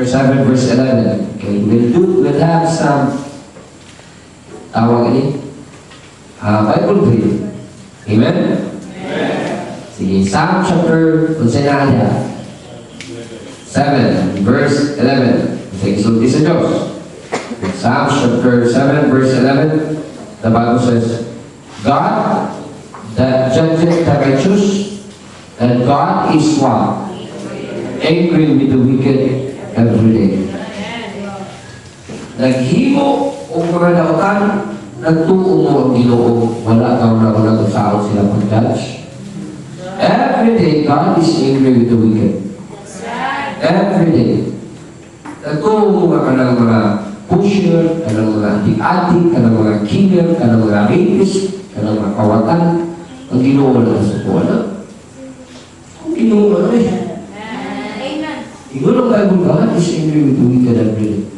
7 verse 11. Okay, we'll have some tawag ini Bible reading. Amen? Sige, Psalm chapter 7 verse 11. Sige, so this is Diyos. Psalm chapter 7 verse 11, the Bible says, God that judgeth the righteous, and God is what? Angry with the wicked every day. Naghimo o mga nautan, nagtuo mo ang Ginoo, wala kang naunang usaon sila pag-judge. Every day, God is angry with the wicked. Every day. Nagtuo mo ka ng mga pusher, ka ng mga adik-adik, ka ng mga killer, ka ng mga rapist, ka ng mga kawatan. Ang Ginoo na sa kuwana. Ang Ginoo na eh. Yun ang Bible, God is angry with the wicked every day.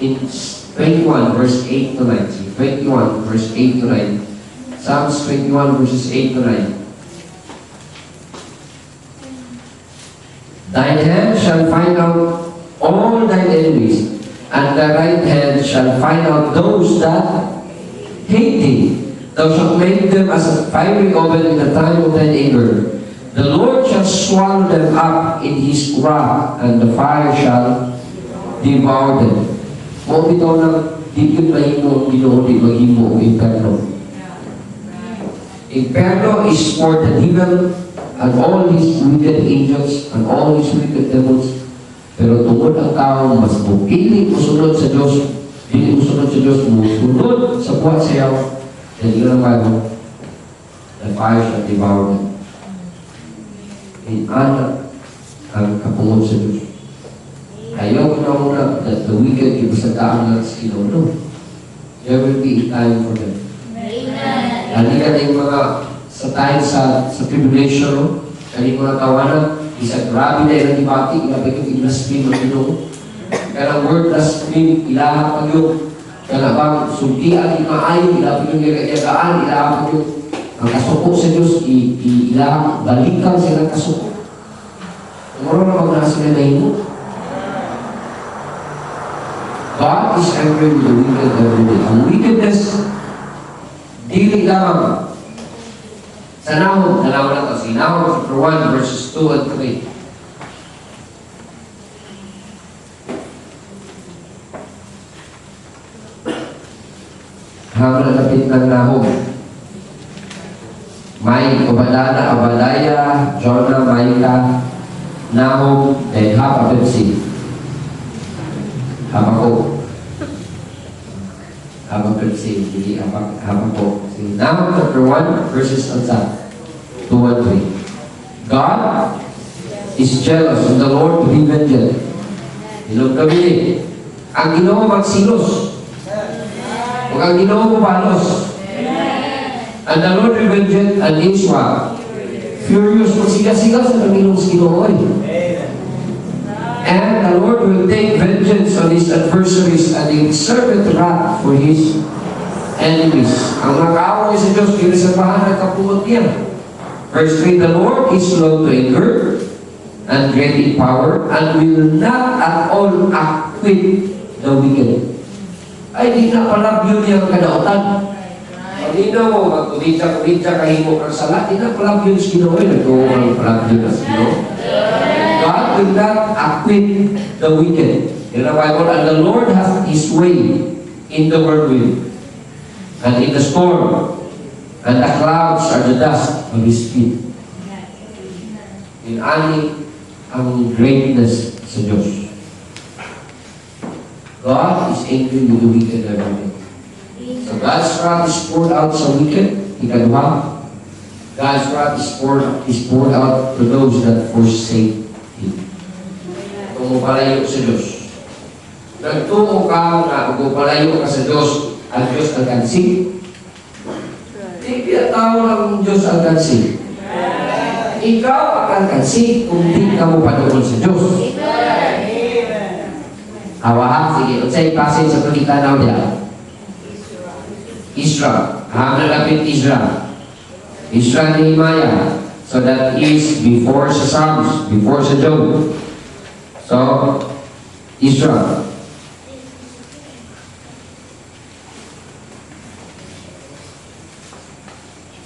In 21 verse 8 to 9. 21 verse 8 to 9. Psalms 21 verses 8 to 9. Thine hand shall find out all thine enemies, and thy right hand shall find out those that hate thee. Thou shalt make them as a fiery oven in the time of thine anger. The Lord shall swallow them up in His wrath, and the fire shall devour them. Mo bitaw na dikit na imo Ginoo di maghimo inferno. Inferno is for the devil and all his wicked angels and all his wicked devils. Pero tungod ang tao mas mupili musunod sa Diyos, dili musunod sa Diyos, musunod sa buhat sayaw. Then yun ang Bible. The fire shall devour them. Anak ang kapungod sa Diyos. Ayaw na muna that the wicked ipasataan lang sa Ginoo. There will be a time for them. Lali ka na yung mga sa time sa tribulation, kaya mga tawanan, isa grabe na ilang ibati, ilabay yung i-blaspheme ang Ginoo. Kaya ang word blaspheme, ilahan pag yung kaya bang sultian, imaayon, ilabay yung yagaan, ilahan pag yung ang kasuko sa Diyos, ilahan, balikan silang kasuko. Moro na magnasa na imo. God is angry with the wicked every day. Ang wickedness, dili lamang. Sa Nahum, nalaman na ito. Si Nahum chapter 1 verses 2 and 3. Habang nalapit ng Nahum, may Obadiah, Jonah, Micah, Nahum, and Habakkuk. Habakkuk, hindi Habakkuk. Nahum chapter 1, verses 2 and 3. God is jealous, and the Lord to be vengeant. Ilog kami, ang Ginoo magsilos. Huwag ang Ginoo mabalos. And the Lord will vengeance and is what? Furious. Magsiga-siga sa Panginoong Ginoo. And the Lord will take vengeance on His adversaries and He will serve wrath for His enemies. Ang mga kaaway sa Diyos, kinisabahan ng kapungod niya. Verse 3, the Lord is slow to anger and great in power and will not at all acquit the wicked. Ay, di na pala yun yung kadautan. Hindi na mo, magkumidya, kahimo kang sala, di na pala yun si Ginoo. Nagkuha pala yun si Ginoo. God will not acquit the wicked. In the Bible, and the Lord hath His way in the whirlwind and in the storm, and the clouds are the dust of His feet. In ani ang greatness sa Diyos. God is angry with the wicked every day. So God's wrath is poured out sa wicked, ikaduha. God's wrath is poured out to those that forsake Him. Kung mapalayo sa Diyos. Nagtuo ka na kung mapalayo ka sa Diyos, ang Diyos alkansi. Hindi tao ng Diyos alkansi. Ikaw ang alkansi kung di ka mo patuon sa Diyos. Awahan, sige. Unsay passage sa pagkitanaw niya? Israel. Hangalapit Israel. Israel Nehemiah. So that is before sa Psalms, before sa Job. So, Israel.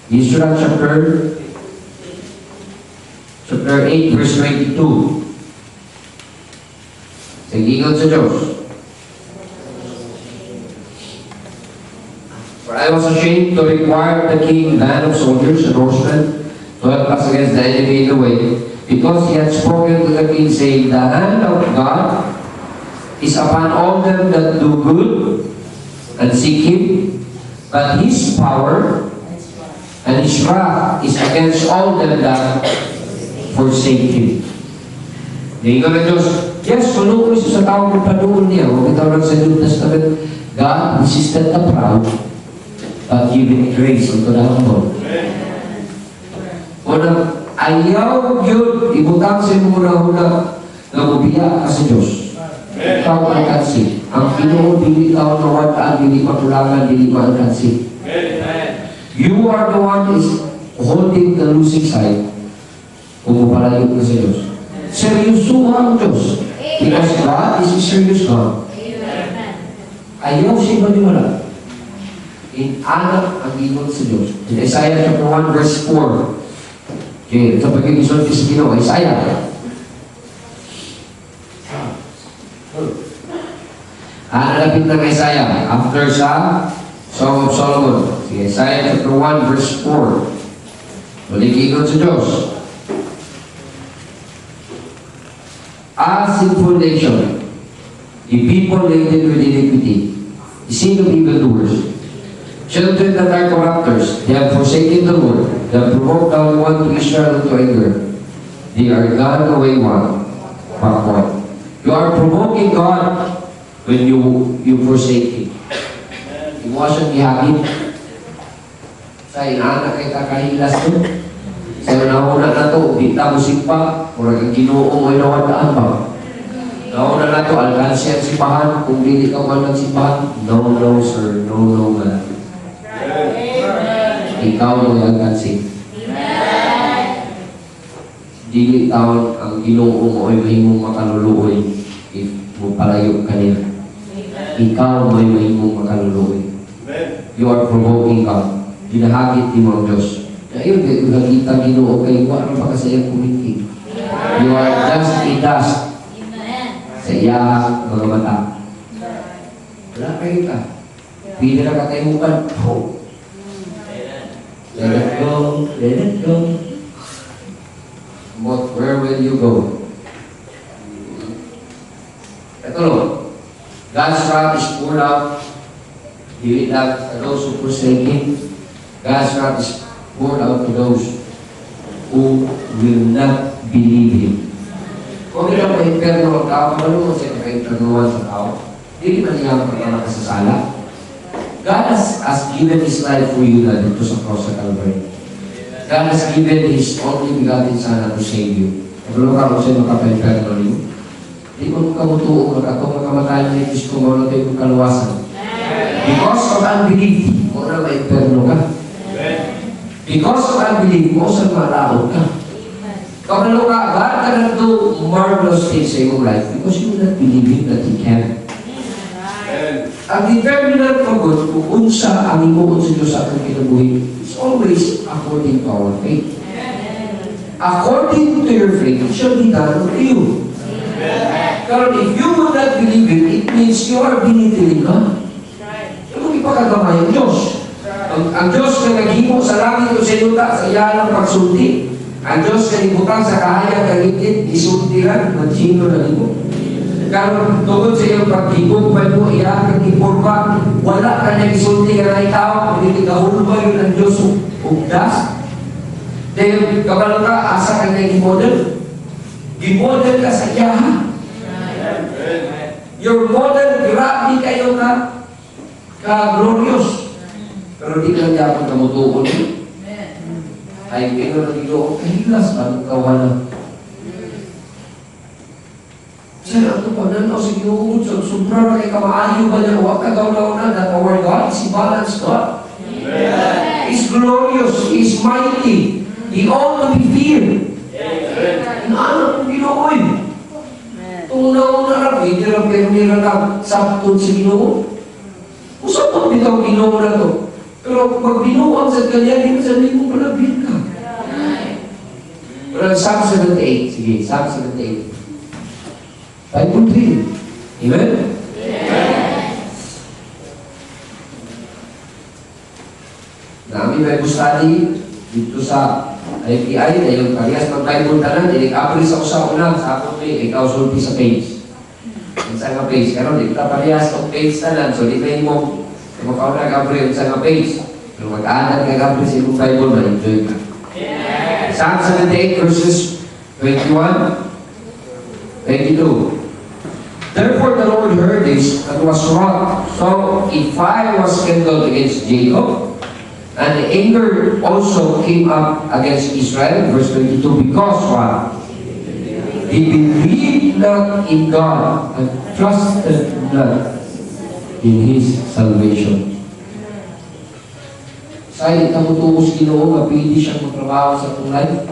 Israel chapter 8, verse 22. Sagingon sa Diyos. For I was ashamed to require the king band of soldiers and horsemen to help us against the enemy in the way, because he had spoken to the king, saying, the hand of God is upon all them that do good and seek him, but his power and his wrath is against all them that forsake him. Ngayon na Diyos, yes, manuul siya sa tao kung panuul niya. Huwag itawag sa New Testament, God resisted the proud, but giving grace unto the humble. Unang, ayaw yun, ibutang sa muna-una na mabiya ka sa Diyos. Ikaw ang kansi. Ang Pinoon, dili ikaw na wataan, dili makulangan, dili maangkansi. You are the one is holding the losing side kung mapalayo ka sa Diyos. Seryoso ang Diyos. Because God is a serious God. Ayaw siya maniwala. Inanak ang ingon sa Diyos. In Isaiah chapter 1 verse 4. Okay, sa pag-ibisod sa Ginoo, Isaiah. Hanapin ng Isaiah after sa Song of Solomon. Okay, Isaiah chapter 1 verse 4. Maligikot sa Diyos. A sinful nation, a people laden with iniquity, a sin of evildoers, children that are corrupters, they have forsaken the Lord, they have provoked down one to Israel to anger. They are gone away one, backward. You are provoking God when you forsake Him. Iwasan gihagin. Sa inaanak kay kakahilas to. Sa nauna na to, di ta mo simpa, o ang Ginoo ay nawadaan ba? Nauna na to, alkansi ang simbahan, kung dili ka man nagsimbahan, no, no, sir, no, no, man. Ikaw mo yung alkansi. Dili taon ang Ginoo mo ay mahimong makaluluoy if mo palayo ka niya. Ikaw may mahimong makaluluoy. You are provoking God. Ginahagit ni mo ang Diyos. Ayun, nakita Ginoo kayo, ano pa kasi yung kumiti? You are just a dust. Sa iya, mga mata. Wala kayo ka. Pili na katayukan. Oh. Let it go, let it go. But where will you go? Ito no, God's wrath is poured out. Dili lang sa those who forsake Him. God's wrath is poured out to those who will not believe Him. Kung ikaw pa imperno ang tao, malunod siya naka-impernuan sa tao, hindi man niya ang pagkakasasala. God has given His life for you na dito sa cross sa Calvary. God has given His only begotten Son to save you. Kung ka kung siya makapa-imperno niyo, hindi mo kamutuo ka kung makamatay niya Diyos kung mawala tayo kong kaluwasan. Because of unbelief, mo na ma-imperno ka. Because of unbelief, mo sa malaot ka. Kapalo ka, God cannot do marvelous things sa iyong life because you do not believe that He can. Ang determinant for God, kung unsa ang imuon sa Diyos sa ating kinabuhi, is always according to our faith. According to your faith, it shall be done unto you. Pero if you would not believe it means you are binitilin God. Kung ipakagamay ang Diyos. Ang Diyos na naghimo sa langit o sa yuta sa iyalang pagsulti. Ang Diyos na ibutang sa kahayang kagitid, isultiran, maghino na limo. Karon tungod sa iyong pagtibog, pa mo iyakang ipurpa, wala ka na isulti ka na itaw, hindi ka hulba yun ang Diyos ugdas. Dahil kabalo ka, asa ka na i-model. I-model ka sa iyaha. Your model, grabe kayo ka-glorious. Pero di ka niya akong kamutuon. Ay, kayo na dito, kahilas, anong kawalan? Sir, ito pa na, sige mo, sobra na kay kamaayo ba niya, huwag ka daw na, that our God is balanced God. He's glorious, He's mighty, He ought to be feared. Inaano kong Ginooy. Kung una-una na, hindi na permira na sabton si Ginoo. Usap mo bitaw Ginoo na to. Pero pag binuang sa kanya, hindi sa mo palabin ka. Pero Psalm 78, sige, Psalm 78. Bible 3. Amen? Namin Bible study dito sa IPI na yung parehas mag-Bible tanan, dinig-apris ako sa una, sa akong may ikaw sulti sa page. Sa nga page, karon di kita parehas ng page tanan, so di kayo mo makaunag-apris sa nga page. Pero mag-aanad ka-apris sa yung Bible, ma-enjoy ka. Psalm 78 verses 21, 22. Therefore the Lord heard this and was wroth. So if fire was kindled against Jacob, and the anger also came up against Israel, verse 22, because what? He believed not in God and trusted not in His salvation. Say, tamutuos Ginoo, mapili siyang magtrabaho sa tulay.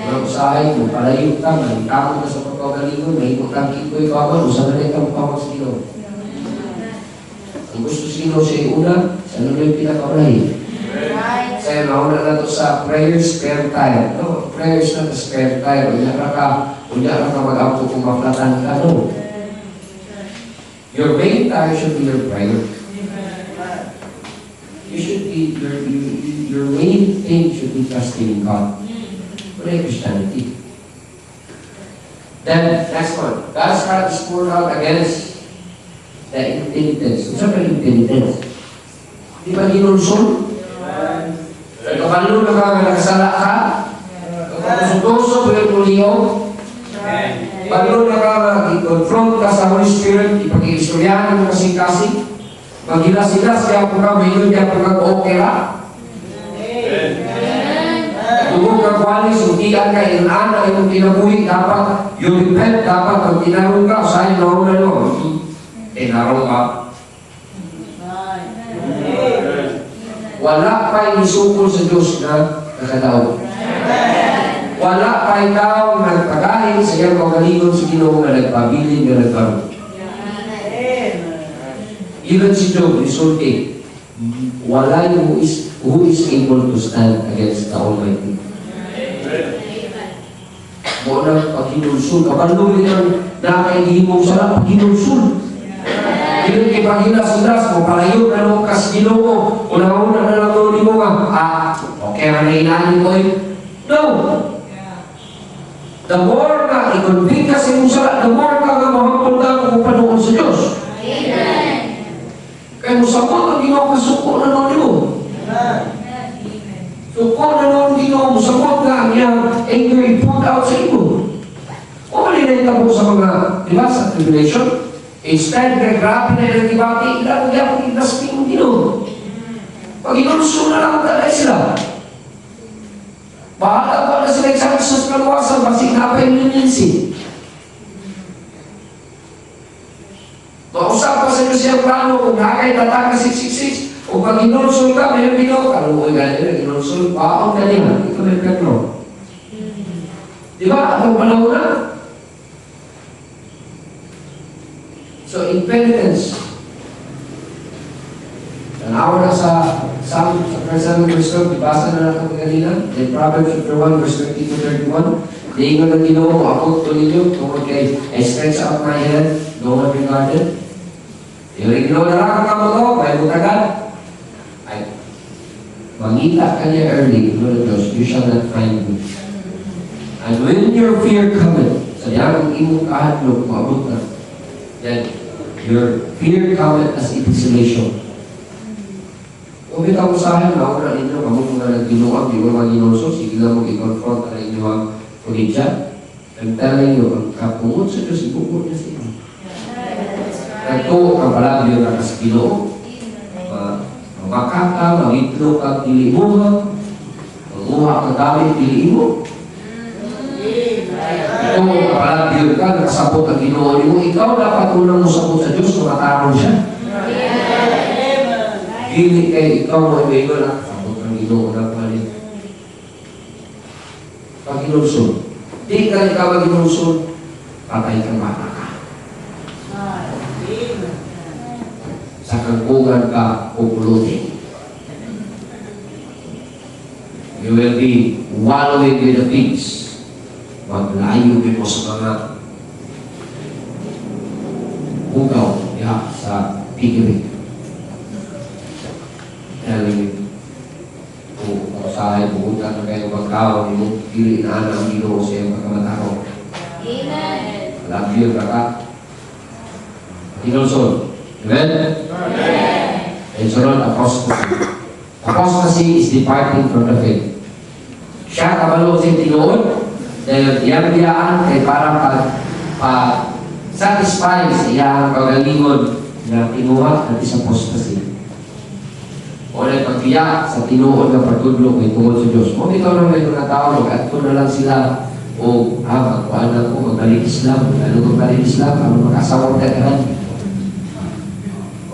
Walang usahay, kung palayo ka, malikamo ka sa pagkagalingon, mahimot kang kikoy kawan, usahan na rin kang pawag sa Ginoo. Ang gusto sa Ginoo siya una, sa ano yung pinakaulay. Kaya mauna na ito sa prayer spare time. No, prayers na ito spare time. Unya ka mag-ampo kung maplatan ka. No. Your main time should be your prayer. You should be, your main thing should be trusting in God. Wala Christianity. Then, next one. God's wrath is poured out against the intelligence. Ano sa intelligence? Di ba ginulsol? Kapalo na ka, nakasala ka, kapag-sudoso, pwede-puliyong, palo na ka, i-confront ka sa Holy Spirit, ipag-iistoryahan mo kasing-kasing, mag-ilas-ilas, kaya po ka, mayroon kaya po ka-okay ka. Tugog ka kwalis, utian ka, inana, yung tinabuhi, dapat, you repent, dapat, pag tinarong ka, sa'yo na una no, tinarong ka. Wala pa'y isukol sa Diyos na nakadaog. Wala pa'y tao nagpagahin sa iyang kagalingon sa Ginoo na nagpabilin na nagkaroon. Even si Job, isulti, wala yung who is able to stand against the Almighty. Muna pag-hinulsul, kapalunin ang nakailihimong sarap, pag-hinulsul. Yung ipaghilas-hilas mo, palayo na mo kas Ginoo, una-una na lang mo nga, okay na inanin mo no! The more na i-convict ka sa iyong sala, the more ka nga mahapon ka kung panoon sa Diyos. Amen! Kaya mo sabot ang Ginoo ka, suko na noon mo. Suko na noon Ginoo mo, sabot nga ang iyang anger i-put out sa iyo. O malinay po sa mga, di ba, sa tribulation? Instead, grabe na yung ibati, ilang yung inasping Ginoo. Pag inulso na lang talay sila. Bahala pa na sila isang sus kaluwasan, basing napay nilinsin. Mausap pa sa inyo siyang plano, kung nakay tataka 666, o pag inulso ka, may Ginoo, kaluoy ka nila, inulso, paong ka nila, ito may Petro. Di ba? Atong panahon na? So, impenitence. Tanawa na sa Psalm, sa Psalm verse 12, ibasa na natin kanina. Then Proverbs chapter 1, verse 30 to 31. Diingon ng Ginoo, ako to ninyo, tungkol kay I stretch out my hand, no one regarded. Yung Ginoo na lang ka mo to, may butagan. Ay, mangita ka niya early, Lord of Diyos, you shall not find me. And when your fear cometh, sa diyang imong kahadlok, maabot na. Then, your fear cometh as isolation. Kung bitaw mo sa akin, nauna ninyo, kamong mga nagginuang, di mo mag-ginulso, sige lang mo i-confront na inyo ang kuligya. I'm telling you, ang kapungod sa Diyos, ibukod niya sa inyo. Nagtuo kang palabyo na sa Ginoo, makaka, mawitlo kang dilimuha, manguha kang gamit dilimu. Ito, kapalabyo ka, nakasabot ang Ginoo mo, ikaw dapat unang mo sabot sa Diyos, kumatarong siya. Dili kay ikaw mo iba na sabot ang Ginoo na palit. Pag-inulsol. Di ka ikaw mag-inulsol, patay kang bata ka. Sa kangkungan ka pupulutin. You will be wallowing with the pigs. Maglayo mo sa mga bugaw sa piggery. Telling you, kung saan pupunta na kayo magkaw, yung pili na ang Ginoo sa iyong pagkamatao. Amen. Love you, kaka. Tinulsod. Amen? Amen. And so on, apostasy. Apostasy is departing from the faith. Siya kabalo siya tinuod, dahil iyang biyaan kay para satisfy sa iyang pagalingon na tinuha at is apostasy. O na pagbiya sa tinuod na pagtudlo kay tungod sa Diyos. Kung ito na may mga tao, at ito na lang sila, o magkuhan na ko, magaling Islam, lalo magaling Islam, makasawag ka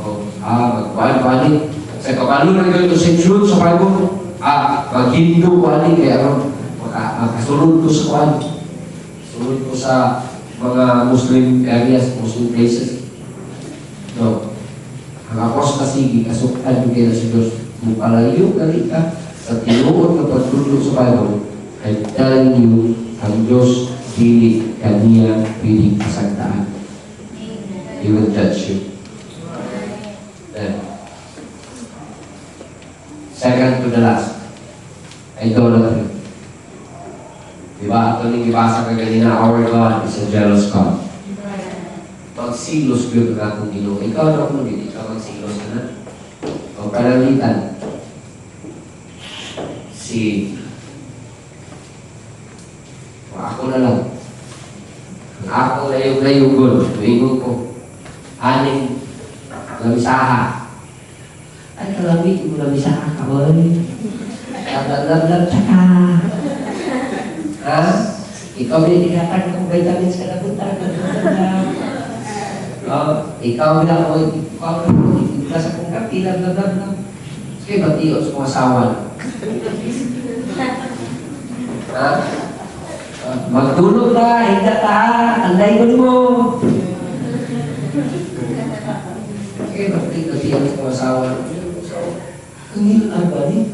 o magkuhan sa kabalo na ito section sa Bible, mag-Hindu kuhanin, kaya makasulod ko sa kuhan. Sulod ko sa mga Muslim areas, Muslim places. No. Ang apostasy, kasuktan yung kaya sa Diyos. Mupalayo kali ka sa tinuod na pagtulog sa Bible, I'm telling you, ang Diyos dili kaniya piling kasagtaan. He will judge you. Then, second to the last, idolatry. Diba? Ito nang ibasa ka ganina, our God is a jealous God. Magsilos yun ka kung Ginoo. Ikaw na kung hindi ka magsilos na. O kalalitan. Ako na lang. Ako layog-layugon. Tuwingon ko. Aning lamisaha. Ay, kalamit mo lamisaha ka ba? Lablab-lablab tsaka. Ha? Ikaw din tinatag kung vitamins ka na punta. Ikaw na ako. Ikaw na ako. Nasa kong kapi. Lablab-lablab. Sige, batiyo sa mga asawa. Ha? Magtulog na, hinda ka, anday mo. Okay, bakit kasi ang mga asawa? Ang hilang ba ni?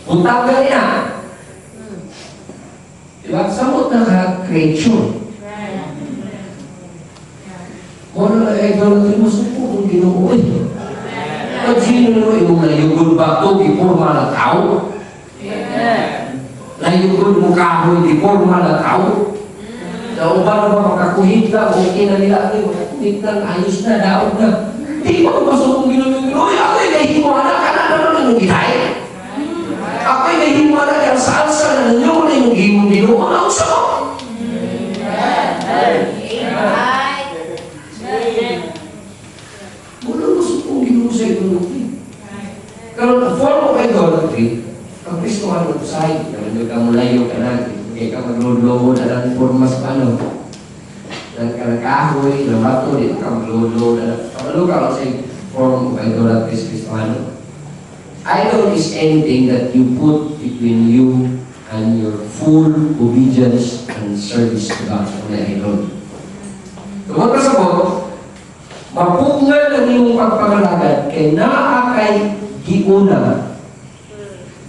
Utang ka niya. Diba? Samot na ka-creature. Kung ano ay idolatry mo sa kung Ginoo eh. At sino naman yung layugod ba ito, iporma na tao? Layugod mo kahoy, iporma na tao? Nauban na ba makakuhit na, okay na nila, makakuhit na, ayos na, daog na. Di ba pasok kong Ginoo, oy, ako'y nahihiwala ka na naman yung gitay. Ako'y nahihiwala ka sa alsa na nanyo na yung gimong Ginoo, ang sa ko. Sa idolatry. Kalau na form of idolatry, ang Kristohan mo sa iyo, naman ka mulayo ka natin, hindi ka maglolo na lang forma sa ano. Nagkarakahoy, nabato, hindi ka maglolo na lang. Kapalo ka sa form of idolatry sa Kristohan. Idol is anything that you put between you and your full obedience and service to God. Kung idol. Tungkol ka sa mapungan ang iyong pagpangalagad kay naa kay giuna.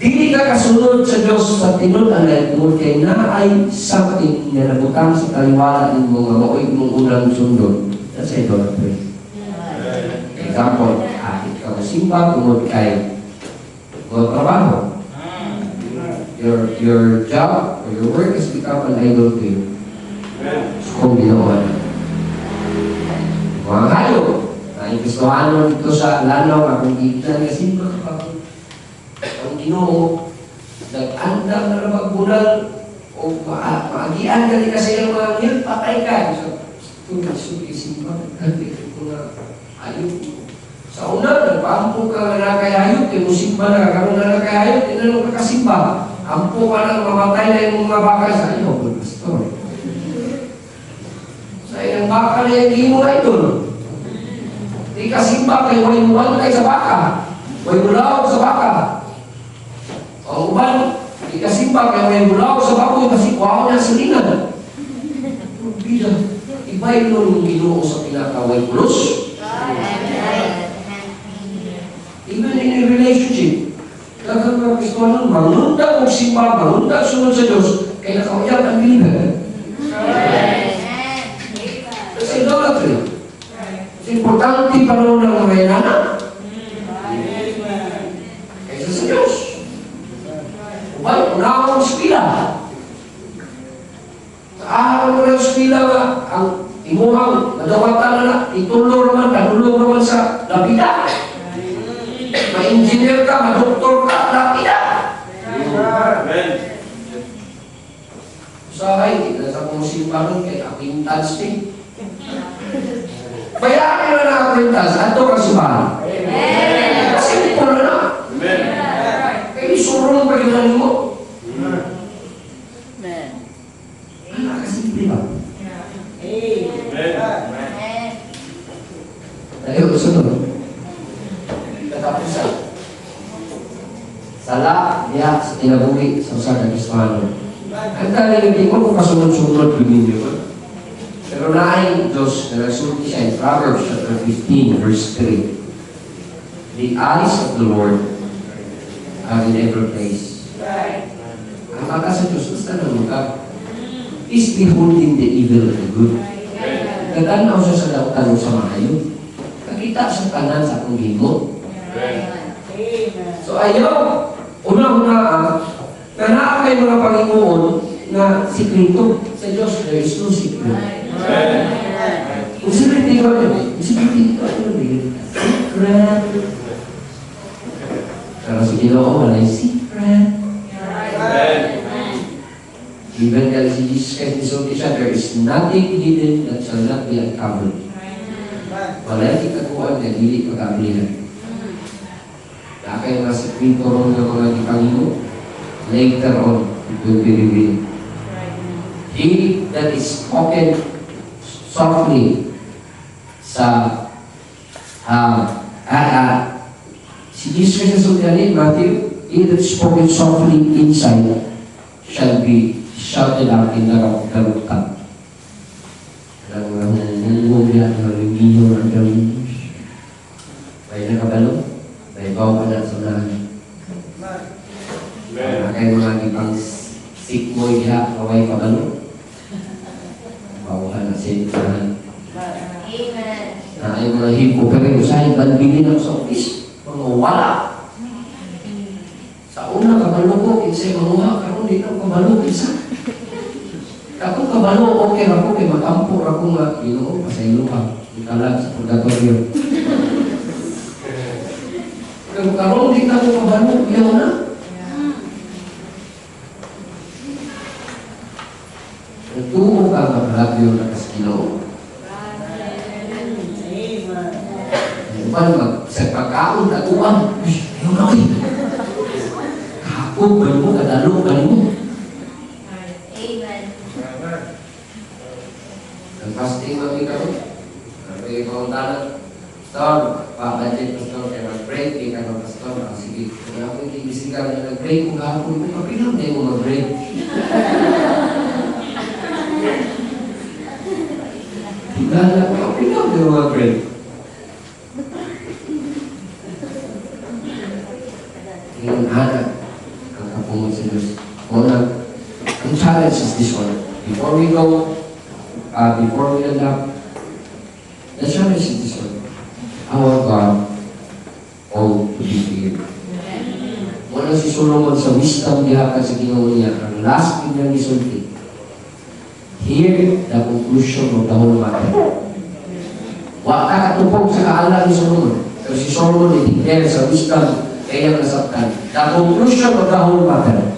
Dili ka kasunod sa Diyos sa tinud-anay tungkol kay naa ay something na nabutang sa kaliwala ng mga maoy mong unang sundod. That's idolatry. Example, kahit ka masimba tungkol kay mga trabaho. Your job or your work has become an idol to you. Kung ginawa na. Mga hayop, na ikistohan mo dito sa lanaw, akong gitan kasi ang Ginoo, nag-andam na magbunal o maagian ka rin kasi yung mga ngil, patay ka. So, suki simba, nagkakit ko na hayop. Sa una, nagpaampo ka na kay hayop, kaya musimba na kakaroon na kay hayop, tinanong ka kasimba. Ampo ka lang, mamatay na yung mga baka sa iyo, pastor. Ang baka na yung himo na ito. Di kasimba kayo, may muwal kayo sa baka. May mulawag sa baka. Ang uban, Ikasimba, kaya may bulaw sa baboy, kasi kuha niya sa lingan. Bida, iba'y nun yung Ginoo sa pinakaway pulos. Even in a relationship, dagang mga Kristohanon, mangundag o simba, mangundag sunod sa Diyos, kaya nakauyag ang linan. Kasi idolatry. Importante pa rin ng mga inana. Kaysa sa Diyos. Ubay, unahon sa pila. Sa araw mo ng pila nga, ang imuhang nadawatan na itulo naman sa lapida. Ma-engineer ka, ma-doktor ka, lapida. Amen. Usahay, kita sa kong simbahan kay acquaintance din. Bayaran na na acquaintance, ato ka simbahan. Amen. Kasi ito na. Amen. Kaya isurong pa yun mo. Amen. Kasi ba? Amen. Ayaw, sunod. Katapusan. Sala, diya, sa tinabuhi, sa usag ng Kristohanon. Ang taling hindi ko kung kasunod-sunod ninyo. Pero naay Diyos na nagsulti siya in Proverbs chapter 15, verse 3. The eyes of the Lord are in every place. Ang mata sa Diyos, basta na mukha. Is beholding the evil and the good. Nagtanaw siya sa lautan sa maayo. Nakita sa kanan sa akong gingo. So ayaw, una-una, na naakay mga Panginoon na sikreto sa Diyos, there is no secret. Kung sikreto ko yun, secret. Pero sa Ginoo, wala yung secret. Even kaya si Jesus Christ nisulti siya, there is nothing hidden that shall not be uncovered. Wala yung ikakuan na hindi pagkablihan. Nakay mga sikreto ron ng mga Panginoon, later on, it will be revealed. He that is spoken softly sa si Jesus Christ in Matthew, he that is spoken softly inside shall be shouted out in the rooftop. Alam mo lang, nangungog yan, nangungog ang gawin. May nakabalo, may bawa na sa nahan. Kaya mga ibang sikmoy diha, kaway kabalo. Bawahan na sentahan. Ay mga hipo, pero usahin, balbili ng sa office. Mga wala. Sa una, kabalo ko, kinsay manuha, karoon dito kabalo, kinsa. Ako kabalo, okay ako, kay mag-ampor ako nga, Ginoo, pasayluha, ikalag sa purgatorio. Pero karoon dito ako kabalo, yaw na. Nagtuo ka makalabyo na kaskino. Amen. Sa pagkaon, taguan. Ayaw na kayo. Kapog, bali mo, kadalo, bali mo. Amen. Nag-fasting mo ikaw. Nag-pagay pa ang tanan. Pastor, pa-budget pastor, kaya mag-break, kaya ka pastor. Sige, kaya ako ikibisigan na nag-break kung hapon mo. Kapinam na mo mag-break. Tigala ko, kapinam na mo mag-break. Yung anak, ang kapungon sa Diyos. Una, ang challenge is this one. Before we go, before we end up, the challenge is this one. Our God, all to be feared. Muna si Solomon sa wisdom diha sa Ginoo niya, ang last thing na nisulti. Hear the conclusion of the whole matter. Wa ka katupog sa kaala ni Solomon. Pero si Solomon i-declare sa wisdom kaya nasabtan. The conclusion of the whole matter.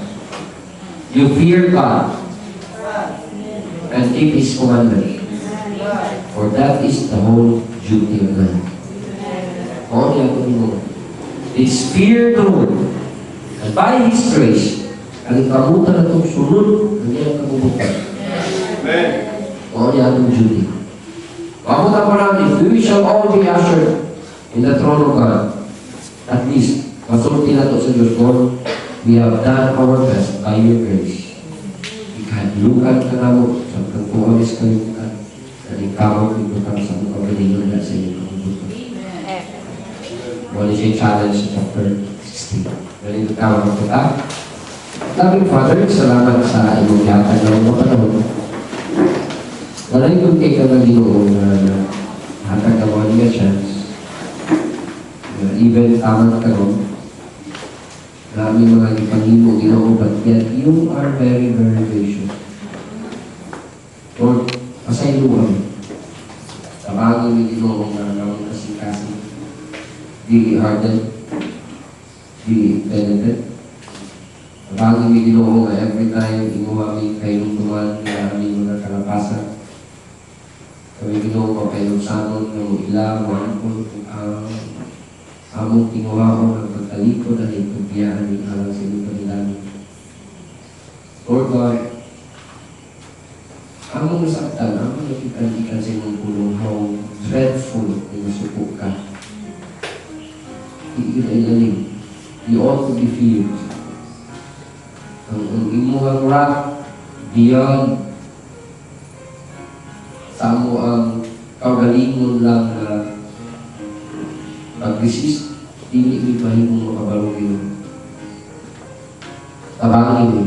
You fear God and keep His commandment. For that is the whole duty of man. Only ako mo. It's fear the Lord. And by His grace, ang kamutan na itong sunod, ang iyang kamubutan. Amen. Only akong duty. Kamutan pa namin, we shall all be ushered in the throne of God. At least, masulti na ito sa Diyos ko. We have done our best by your grace. Ikahadlukan ka na mo sa pagkuhalis kalimutan na ikaw ibutang sa mga kabalingon na sa iyong kabubutan. What is your challenge sa chapter 16? Galing ikaw ang kita. Loving Father, salamat sa iyong yatag ng mga panahon. Walay kong ikaw na Ginoo na hatag na mga niya chance. Even tamang karon, na aming mga ipangimo, Ginoo, but yet you are very, very gracious. Lord, pasaylo kami. Tabangin mo, Ginoo, na namang kasing-kasing. Di hardened, di penitent. Tabangin mo, Ginoo, na every time inuha kami kayong duman na aming mga kalapasan. Kami Ginoo, mapayong sanon ng ilang, wangkol, ang among tinguhaon ng pagtalikod at ipagbiyahan ng alang sa inyong panilamin. Lord God, among nasaktan, among nakikandikan sa inyong pulong, how dreadful na nasupok ka. Iilalim. You ought to be feared. Ang imuhang wrath beyond sa mo ang kaugalingon lang na pag-resist, hindi ipahimong makabalong. Tabangin mo.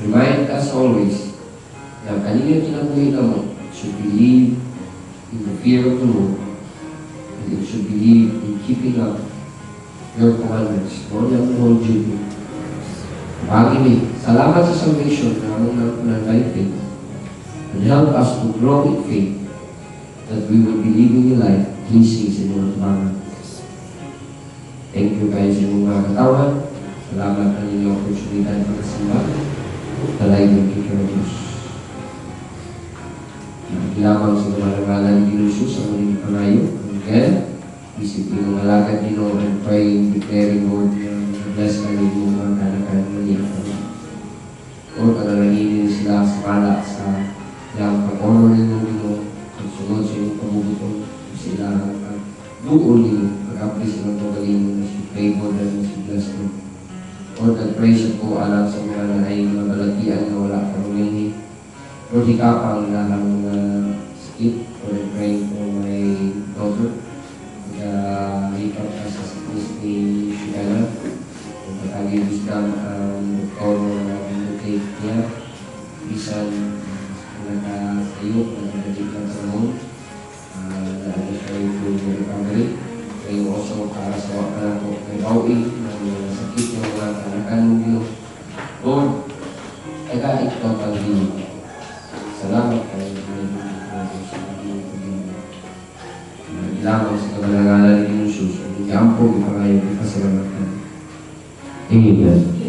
Remind us always na kanina kinabuhi na mo should believe in the fear of the Lord, and it should believe in keeping up your commandments. Lord, ang hold you. Tabangin mo. Salamat sa salvation na among nanay faith, and help us to grow in faith that we will be living a life pleasing sa mga tabangan. Thank you guys sa mga katawan. Salamat ang inyong oportunidad para simba. Talay ng Diyos. Nagilabang sa mga ngalan ni Jesus ang muling panayo. Again, isipin ng alagad ni Lord and praying, declaring, Lord, bless ka rin yung mga kanakan niya. Lord, kanalanginin sila sa mala sa ilang pag-honor nyo, pagsunod sa inyong pamubutong sila ang buol nyo. Pag-apis ng pagaling na si favor na si bless mo. Lord, nag-praise po alam sa mga nanay mga balatian na wala ka rumili. Lord, ikapang lalang sakit. Lord, I pray for my daughter. Hikap ka sa sakit ni Shigana. Kung patagin wisdom ang doktor na pinutake niya. Bisan nagkasayok, nagkadadik lang sa mo. Dahil siya yung full recovery. Kaya also para sa wala ko kay Bawi ng sakit ng mga kanakan mo. Lord, taga ito ang pag-ibig. Salamat kayo sa pag-ibig. Nagilamaw sa kabalangalan ni Jesus. Ang iampo, ipangayon, ipasalamatan. Amen.